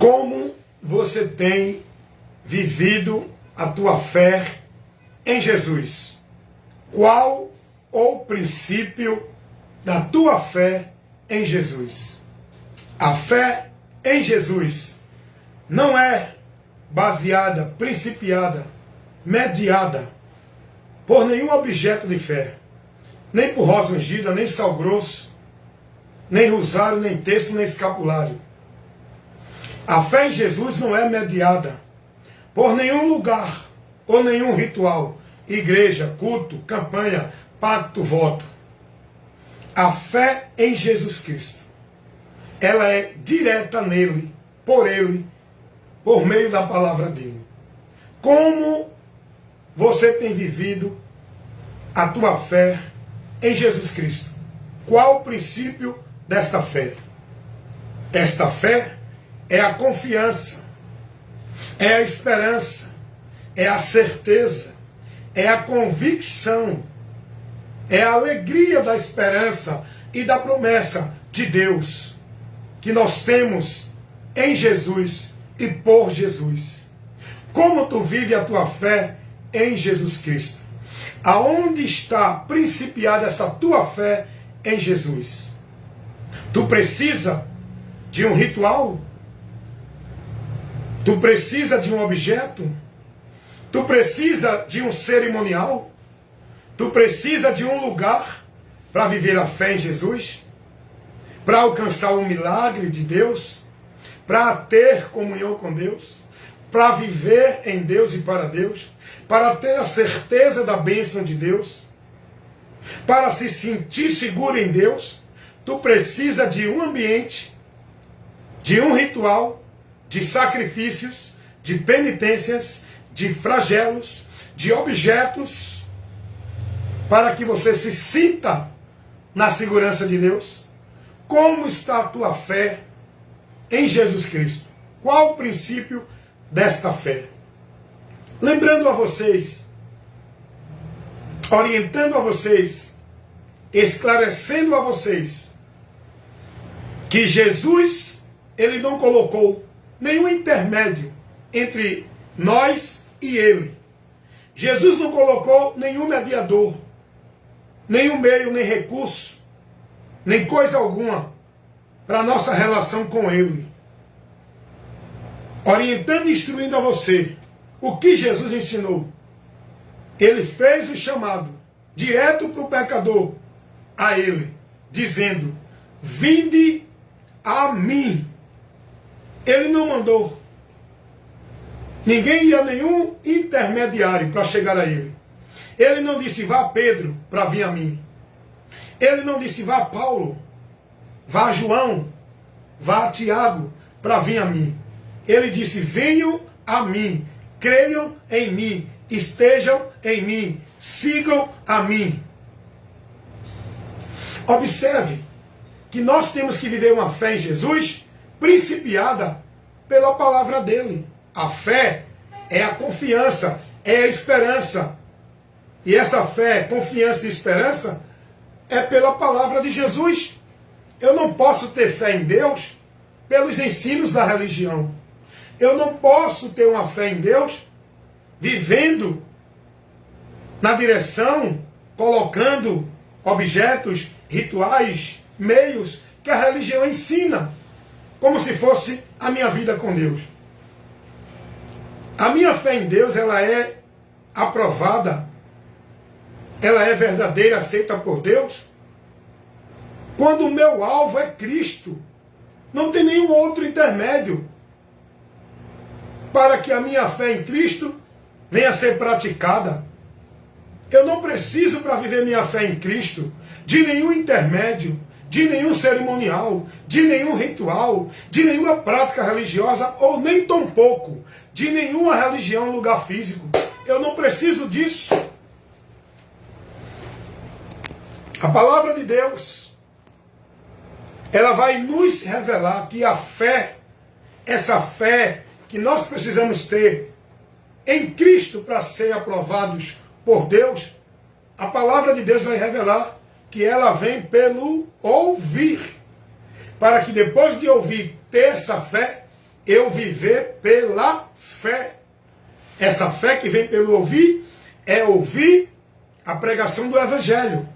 Como você tem vivido a tua fé em Jesus? Qual o princípio da tua fé em Jesus? A fé em Jesus não é baseada, principiada, mediada por nenhum objeto de fé, nem por rosa ungida, nem sal grosso, nem rosário, nem terço, nem escapulário. A fé em Jesus não é mediada por nenhum lugar ou nenhum ritual, igreja, culto, campanha, pacto, voto. A fé em Jesus Cristo, ela é direta nele, por meio da palavra dele. Como você tem vivido a tua fé em Jesus Cristo? Qual o princípio desta fé? Esta fé é a confiança, é a esperança, é a certeza, é a convicção, é a alegria da esperança e da promessa de Deus que nós temos em Jesus e por Jesus. Como tu vive a tua fé em Jesus Cristo? Aonde está principiada essa tua fé em Jesus? Tu precisa de um ritual? Tu precisa de um objeto? Tu precisa de um cerimonial? Tu precisa de um lugar para viver a fé em Jesus? Para alcançar o milagre de Deus? Para ter comunhão com Deus? Para viver em Deus e para Deus? Para ter a certeza da bênção de Deus? Para se sentir seguro em Deus? Tu precisa de um ambiente, de um ritual, de sacrifícios, de penitências, de flagelos, de objetos, para que você se sinta na segurança de Deus. Como está a tua fé em Jesus Cristo? Qual o princípio desta fé? Lembrando a vocês, orientando a vocês, esclarecendo a vocês, que Jesus, ele não colocou nenhum intermédio entre nós e ele. Jesus não colocou nenhum mediador, nenhum meio, nem recurso, nem coisa alguma para a nossa relação com ele. Orientando e instruindo a você o que Jesus ensinou. Ele fez o chamado direto para o pecador, a ele, dizendo: vinde a mim. Ele não mandou ninguém ir a nenhum intermediário para chegar a ele. Ele não disse: vá Pedro para vir a mim. Ele não disse: vá Paulo, vá João, vá Tiago para vir a mim. Ele disse: venham a mim, creiam em mim, estejam em mim, sigam a mim. Observe que nós temos que viver uma fé em Jesus principiada pela palavra dele. A fé é a confiança, é a esperança. E essa fé, confiança e esperança é pela palavra de Jesus. Eu não posso ter fé em Deus pelos ensinos da religião. Eu não posso ter uma fé em Deus vivendo na direção, colocando objetos, rituais, meios que a religião ensina, como se fosse a minha vida com Deus. A minha fé em Deus, ela é aprovada, ela é verdadeira, aceita por Deus, quando o meu alvo é Cristo. Não tem nenhum outro intermédio para que a minha fé em Cristo venha a ser praticada. Eu não preciso, para viver minha fé em Cristo, de nenhum intermédio, de nenhum cerimonial, de nenhum ritual, de nenhuma prática religiosa, ou nem tampouco de nenhuma religião em lugar físico. Eu não preciso disso. A palavra de Deus, ela vai nos revelar que a fé, essa fé que nós precisamos ter em Cristo para ser aprovados por Deus, a palavra de Deus vai revelar que ela vem pelo ouvir, para que depois de ouvir, ter essa fé, eu viver pela fé. Essa fé que vem pelo ouvir, é ouvir a pregação do Evangelho.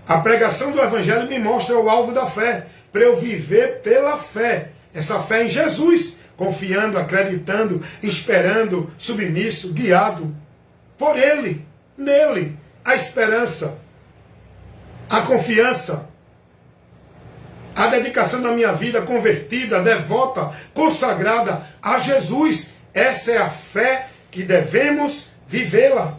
A pregação do Evangelho me mostra o alvo da fé, para eu viver pela fé. Essa fé em Jesus, confiando, acreditando, esperando, submisso, guiado por Ele, nele, a esperança, a confiança, a dedicação da minha vida convertida, devota, consagrada a Jesus. Essa é a fé que devemos vivê-la.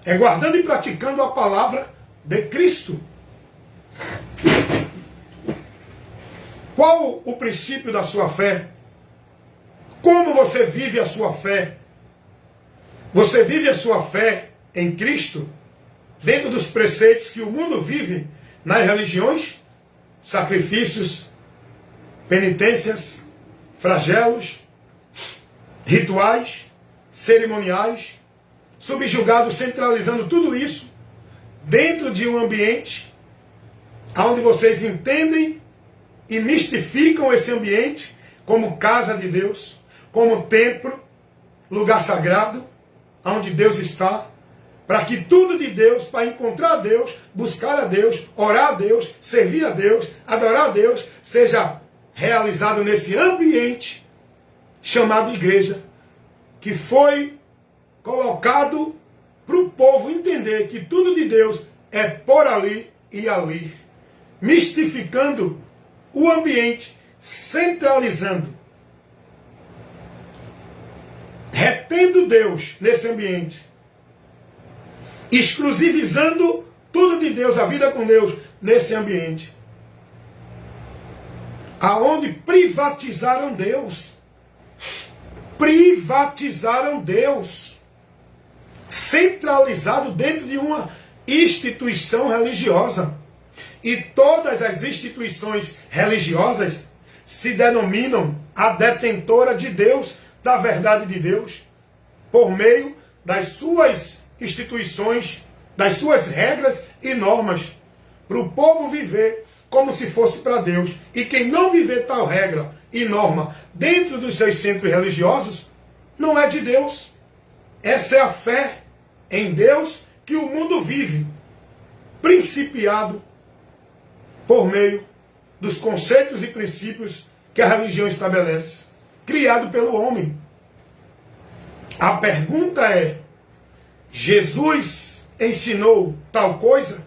É guardando e praticando a palavra de Cristo. Qual o princípio da sua fé? Como você vive a sua fé? Você vive a sua fé em Cristo dentro dos preceitos que o mundo vive nas religiões? Sacrifícios, penitências, flagelos, rituais, cerimoniais, subjugado, centralizando tudo isso dentro de um ambiente onde vocês entendem e mistificam esse ambiente como casa de Deus, como templo, lugar sagrado, onde Deus está, para que tudo de Deus, para encontrar a Deus, buscar a Deus, orar a Deus, servir a Deus, adorar a Deus, seja realizado nesse ambiente chamado igreja, que foi colocado para o povo entender que tudo de Deus é por ali e ali, mistificando o ambiente, centralizando, retendo Deus nesse ambiente, exclusivizando tudo de Deus, a vida com Deus, nesse ambiente, aonde privatizaram Deus. Privatizaram Deus, centralizado dentro de uma instituição religiosa. E todas as instituições religiosas se denominam a detentora de Deus, da verdade de Deus, por meio das suas instituições, das suas regras e normas, para o povo viver como se fosse para Deus. E quem não viver tal regra e norma dentro dos seus centros religiosos, não é de Deus. Essa é a fé em Deus que o mundo vive, principiado por meio dos conceitos e princípios que a religião estabelece, criado pelo homem. A pergunta é: Jesus ensinou tal coisa?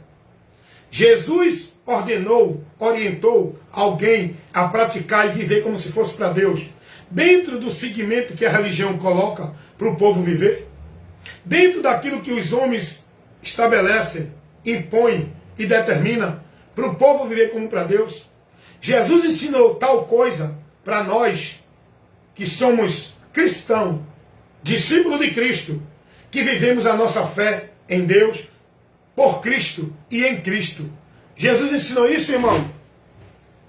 Jesus ordenou, orientou alguém a praticar e viver como se fosse para Deus, dentro do segmento que a religião coloca para o povo viver? Dentro daquilo que os homens estabelecem, impõem e determinam para o povo viver como para Deus? Jesus ensinou tal coisa para nós que somos cristãos, discípulos de Cristo, que vivemos a nossa fé em Deus, por Cristo e em Cristo. Jesus ensinou isso, irmão?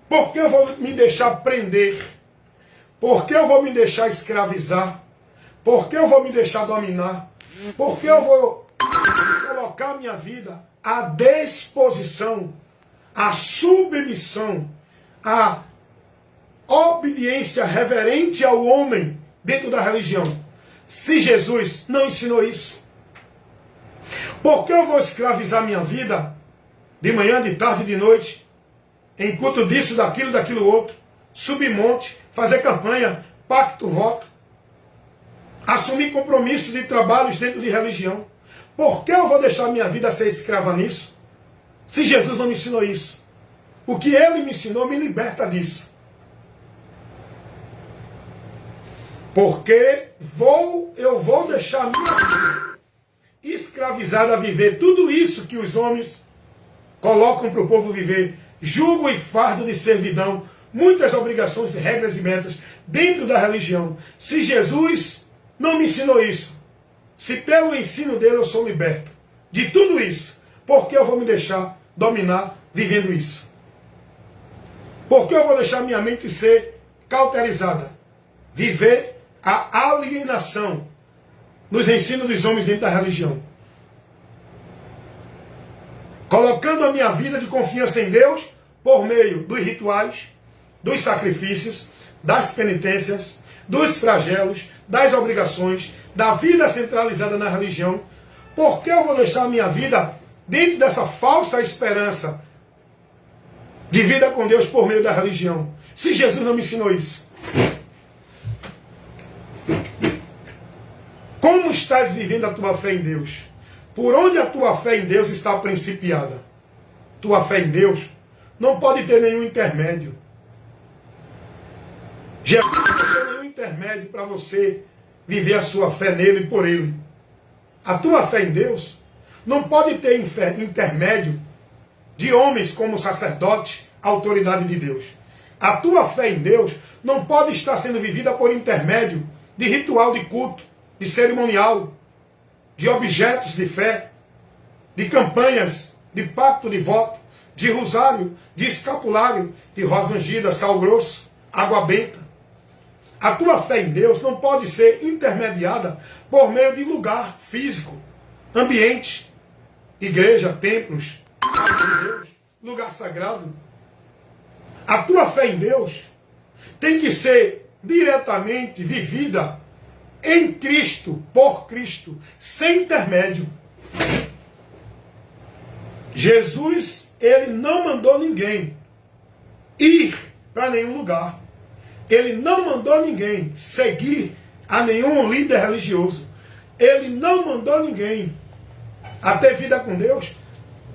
Por que eu vou me deixar prender? Por que eu vou me deixar escravizar? Por que eu vou me deixar dominar? Por que eu vou colocar minha vida à disposição, à submissão, à obediência reverente ao homem dentro da religião, se Jesus não ensinou isso? Por que eu vou escravizar minha vida de manhã, de tarde, de noite, em culto disso, daquilo outro, subir monte, fazer campanha, pacto, voto, assumir compromissos de trabalhos dentro de religião? Por que eu vou deixar minha vida ser escrava nisso, se Jesus não me ensinou isso? O que Ele me ensinou me liberta disso. Porque eu vou deixar minha vida escravizada a viver tudo isso que os homens colocam para o povo viver, jugo e fardo de servidão, muitas obrigações, regras e metas dentro da religião. Se Jesus não me ensinou isso, se pelo ensino dele eu sou liberto de tudo isso, por que eu vou me deixar dominar vivendo isso? Por que eu vou deixar minha mente ser cauterizada? Viver a alienação nos ensinos dos homens dentro da religião. Colocando a minha vida de confiança em Deus por meio dos rituais, dos sacrifícios, das penitências, dos flagelos, das obrigações, da vida centralizada na religião? Por que eu vou deixar a minha vida dentro dessa falsa esperança de vida com Deus por meio da religião, se Jesus não me ensinou isso? Como estás vivendo a tua fé em Deus? Por onde a tua fé em Deus está principiada? Tua fé em Deus não pode ter nenhum intermédio. Jesus não tem nenhum intermédio para você viver a sua fé nele e por ele. A tua fé em Deus não pode ter intermédio de homens como sacerdote, autoridade de Deus. A tua fé em Deus não pode estar sendo vivida por intermédio de ritual de culto, de cerimonial, de objetos de fé, de campanhas, de pacto de voto, de rosário, de escapulário, de rosa ungida, sal grosso, água benta. A tua fé em Deus não pode ser intermediada por meio de lugar físico, ambiente, igreja, templos, casa de Deus, lugar sagrado. A tua fé em Deus tem que ser diretamente vivida em Cristo, por Cristo, sem intermédio. Jesus, ele não mandou ninguém ir para nenhum lugar. Ele não mandou ninguém seguir a nenhum líder religioso. Ele não mandou ninguém a ter vida com Deus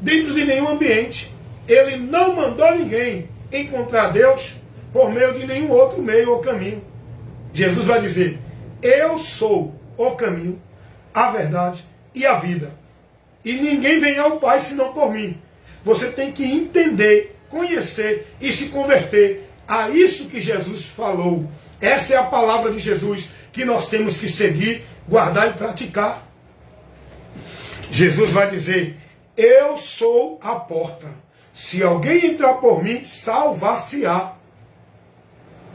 dentro de nenhum ambiente. Ele não mandou ninguém encontrar Deus por meio de nenhum outro meio ou caminho. Jesus vai dizer: eu sou o caminho, a verdade e a vida. E ninguém vem ao Pai senão por mim. Você tem que entender, conhecer e se converter a isso que Jesus falou. Essa é a palavra de Jesus que nós temos que seguir, guardar e praticar. Jesus vai dizer: eu sou a porta. Se alguém entrar por mim, salvar-se-á.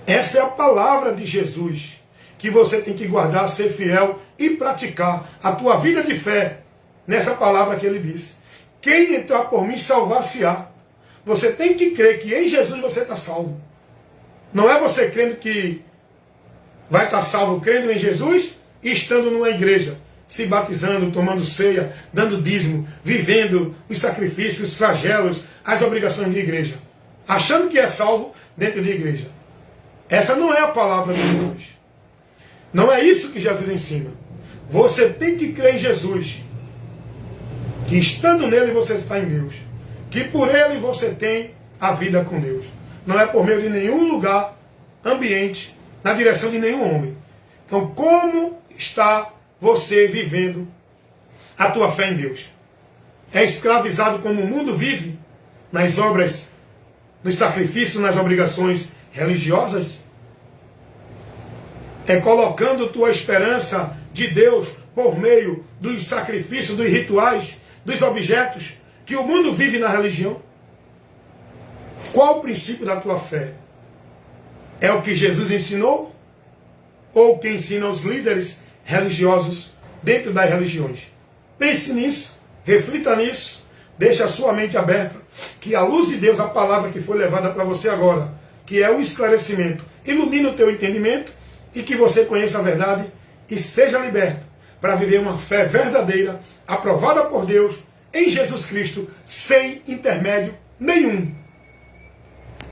Essa é a palavra de Jesus que você tem que guardar, ser fiel e praticar a tua vida de fé nessa palavra que ele disse. Quem entrar por mim, salvar-se-á. Você tem que crer que em Jesus você está salvo. Não é você crendo que vai estar salvo crendo em Jesus e estando numa igreja, se batizando, tomando ceia, dando dízimo, vivendo os sacrifícios, os flagelos, as obrigações de igreja, achando que é salvo dentro de igreja. Essa não é a palavra de Jesus. Não é isso que Jesus ensina. Você tem que crer em Jesus, que estando nele você está em Deus, que por ele você tem a vida com Deus. Não é por meio de nenhum lugar, ambiente, na direção de nenhum homem. Então, como está você vivendo a tua fé em Deus? É escravizado como o mundo vive, nas obras, nos sacrifícios, nas obrigações religiosas? É colocando tua esperança de Deus por meio dos sacrifícios, dos rituais, dos objetos que o mundo vive na religião? Qual o princípio da tua fé? É o que Jesus ensinou? Ou o que ensinam os líderes religiosos dentro das religiões? Pense nisso, reflita nisso, deixe a sua mente aberta, que a luz de Deus, a palavra que foi levada para você agora, que é o esclarecimento, ilumine o teu entendimento e que você conheça a verdade e seja liberto para viver uma fé verdadeira, aprovada por Deus, em Jesus Cristo, sem intermédio nenhum.